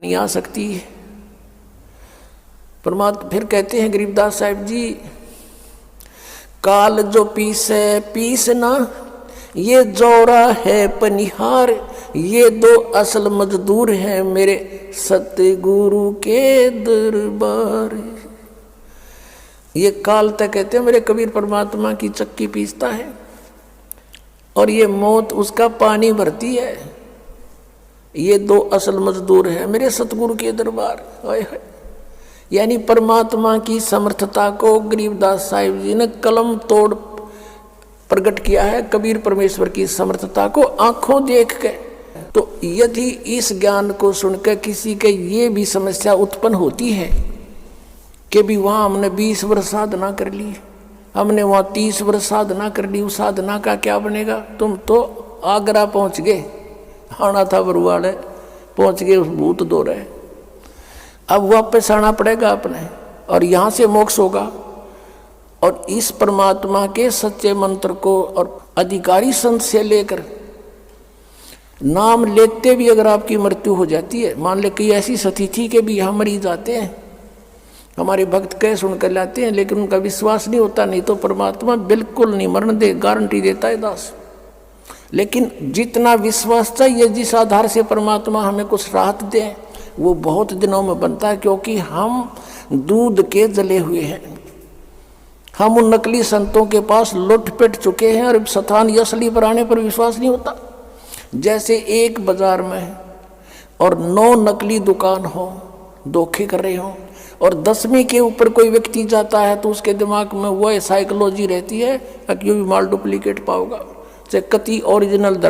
नहीं आ सकती। परमात्मा फिर कहते हैं गरीबदास साहिब जी, काल जो पीसे पीस ना, ये जोरा है पनिहार, ये दो असल मजदूर हैं मेरे सतगुरु के दरबार। ये काल तक कहते हैं मेरे कबीर परमात्मा की चक्की पीसता है और ये मौत उसका पानी भरती है। ये दो असल मजदूर हैं मेरे सतगुरु के दरबार। यानी परमात्मा की समर्थता को गरीबदास साहिब जी ने कलम तोड़ प्रकट किया है, कबीर परमेश्वर की समर्थता को आंखों देख के। तो यदि इस ज्ञान को सुनकर किसी के ये भी समस्या उत्पन्न होती है कि भी वहाँ हमने 20 वर्ष साधना कर ली, हमने वहाँ 30 वर्ष साधना कर ली, उस साधना का क्या बनेगा? तुम तो आगरा पहुँच गए, आना था बरुआड़े, पहुँच गए उस भूत दो रहे, अब वापस आना पड़ेगा अपने, और यहाँ से मोक्ष होगा। और इस परमात्मा के सच्चे मंत्र को और अधिकारी संत से लेकर नाम लेते भी अगर आपकी मृत्यु हो जाती है, मान ले कि ऐसी स्थिति के भी यहाँ मरीज आते हैं, हमारे भक्त कह सुनकर लाते हैं, लेकिन उनका विश्वास नहीं होता, नहीं तो परमात्मा बिल्कुल नहीं मरण दे, गारंटी देता है दास। लेकिन जितना विश्वास चाहिए, जिस आधार से परमात्मा हमें कुछ राहत दे, वो बहुत दिनों में बनता है, क्योंकि हम दूध के जले हुए हैं। हम उन नकली संतों के पास लुट पिट चुके हैं और सतान असली पर आने पर विश्वास नहीं होता। जैसे एक बाजार में और 9 नकली दुकान हो, धोखे कर रहे हो, और 10वीं के ऊपर कोई व्यक्ति जाता है तो उसके दिमाग में वह साइकोलॉजी रहती है कि ये भी माल डुप्लीकेट पाओगा, चाहे कति ओरिजिनल दर